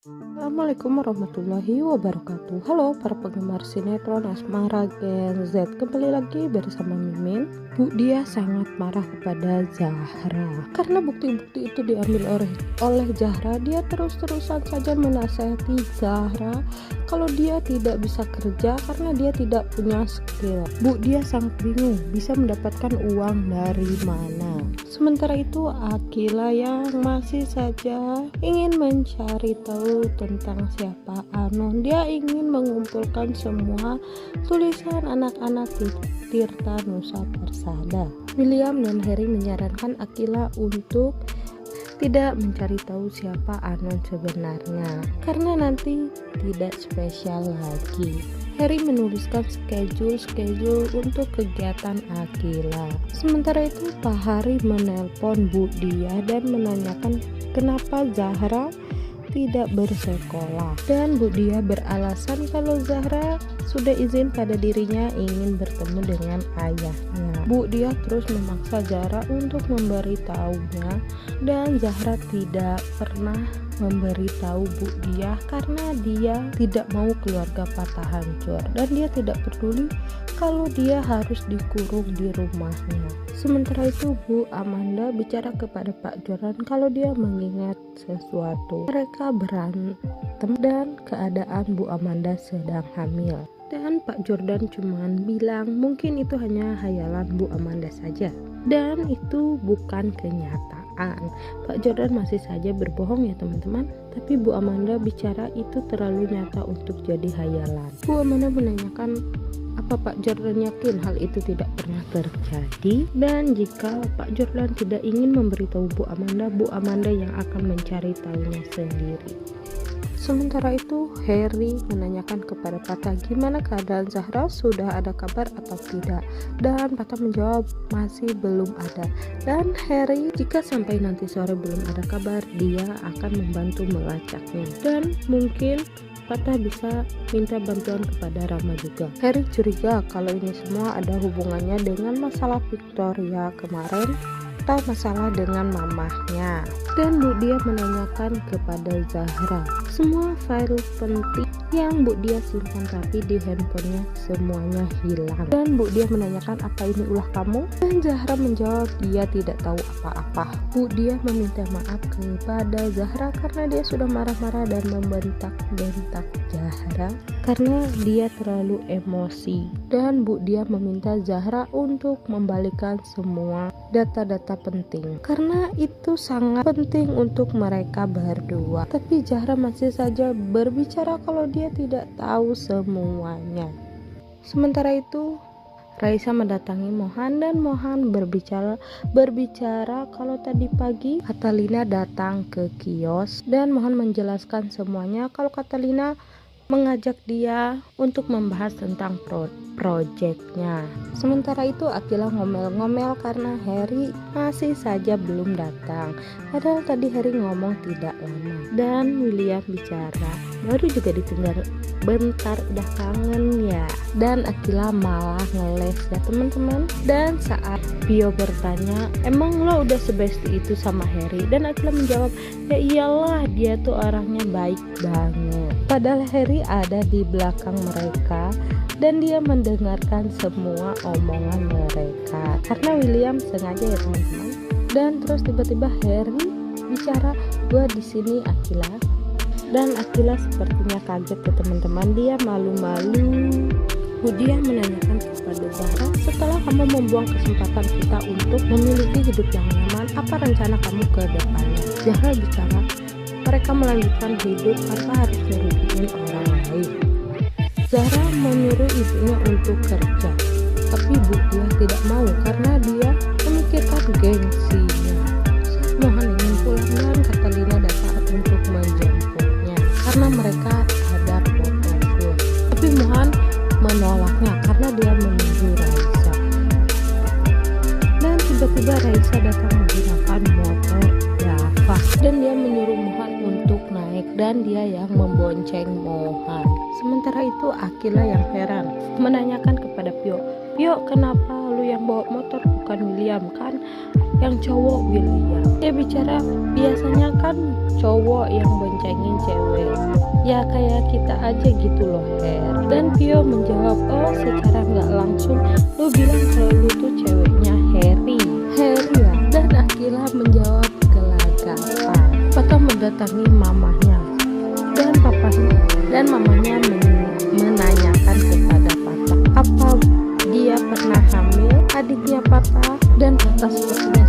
Assalamualaikum warahmatullahi wabarakatuh. Halo para penggemar sinetron Asmara Gen Z, kembali lagi bersama Mimin. Bu Dia sangat marah kepada Zahra karena bukti-bukti itu diambil oleh Zahra. Dia terus-terusan saja menasehati Zahra kalau dia tidak bisa kerja karena dia tidak punya skill. Bu Dia sangat bingung bisa mendapatkan uang dari mana. Sementara itu Akila yang masih saja ingin mencari tahu tentang siapa Anon. Dia ingin mengumpulkan semua tulisan anak-anak di Tirta Nusa Persada. William dan Harry menyarankan Akila untuk tidak mencari tahu siapa Anon sebenarnya karena nanti tidak spesial lagi. Harry menuliskan schedule untuk kegiatan Akila. Sementara itu Pak Hari menelpon Bu Dia dan menanyakan kenapa Zahra tidak bersekolah, dan Bu Dia beralasan kalau Zahra sudah izin pada dirinya ingin bertemu dengan ayahnya. Bu Dia terus memaksa Zahra untuk memberitahunya, dan Zahra tidak pernah memberitahu Bu Dia karena dia tidak mau keluarga patah hancur dan dia tidak peduli kalau dia harus dikurung di rumahnya. Sementara itu Bu Amanda bicara kepada Pak Jordan kalau dia mengingat sesuatu. Mereka berantem dan keadaan Bu Amanda sedang hamil. Dan Pak Jordan cuman bilang mungkin itu hanya hayalan Bu Amanda saja dan itu bukan kenyataan. Pak Jordan masih saja berbohong ya teman-teman, tapi Bu Amanda bicara itu terlalu nyata untuk jadi hayalan. Bu Amanda menanyakan apa Pak Jordan yakin hal itu tidak pernah terjadi, dan jika Pak Jordan tidak ingin memberitahu Bu Amanda yang akan mencari tahunya sendiri. Sementara itu Harry menanyakan kepada Patah gimana keadaan Zahra, sudah ada kabar atau tidak, dan Patah menjawab masih belum ada, dan Harry jika sampai nanti sore belum ada kabar dia akan membantu melacaknya dan mungkin Patah bisa minta bantuan kepada Rama juga. Harry curiga kalau ini semua ada hubungannya dengan masalah Victoria kemarin atau masalah dengan mamahnya. Dan Bu Dia menanyakan kepada Zahra semua file penting yang Bu Dia simpan rapi di handphonenya semuanya hilang. Dan Bu Dia menanyakan apa ini ulah kamu? Dan Zahra menjawab dia tidak tahu apa-apa. Bu Dia meminta maaf kepada Zahra karena dia sudah marah-marah dan membentak-bentak Zahra karena dia terlalu emosi. Dan Bu Dia meminta Zahra untuk membalikan semua data-data penting karena itu sangat penting untuk mereka berdua. Tapi Zahra masih saja berbicara kalau dia tidak tahu semuanya. Sementara itu Raisa mendatangi Mohan dan Mohan berbicara kalau tadi pagi Catalina datang ke kios dan Mohan menjelaskan semuanya kalau Catalina mengajak dia untuk membahas tentang proyeknya. Sementara itu Akila ngomel-ngomel karena Harry masih saja belum datang. Padahal tadi Harry ngomong tidak lama. Dan William bicara, baru juga ditinggal bentar udah kangen ya. Dan Akila malah ngeles ya teman-teman. Dan saat Pio bertanya, emang lo udah sebesti itu sama Harry? Dan Akila menjawab, ya iyalah dia tuh orangnya baik banget. Padahal Harry ada di belakang mereka dan dia mendengarkan semua omongan mereka karena William sengaja ya teman-teman. Dan terus tiba-tiba Harry bicara, gua di sini Akila. Dan Akila sepertinya kaget ke teman-teman, dia malu-malu. Bu Dia menanyakan kepada Zahra, setelah kamu membuang kesempatan kita untuk memiliki hidup yang nyaman, apa rencana kamu ke depannya? Zahra bicara, mereka melanjutkan hidup tanpa harus merugikan orang lain. Zahra menyuruh ibunya untuk kerja, tapi Bu Dia tidak mau karena dia memikirkan gengsinya. Saat Mohan ingin pulang dan Catalina datang untuk menjemputnya karena mereka ada foto. Tapi Mohan menolaknya karena dia menunggu Raisa. Dan tiba-tiba Raisa datang menggunakan motor Dava dan dia menyuruh Mohan untuk naik dan dia yang membonceng Mohan. Sementara itu Akila yang heran menanyakan kepada Pio, Pio kenapa lu yang bawa motor bukan William, kan yang cowok William. Dia bicara, biasanya kan cowok yang boncengin cewek, ya kayak kita aja gitu loh Her. Dan Vio menjawab, oh secara nggak langsung lu bilang kalau lu tuh ceweknya Harry ya. Dan Akila menjawab gelagapan. Pata mendatangi mamahnya dan mamanya menanyakan kepada Pata apa dia pernah hamil adiknya Pata, dan Pata seperti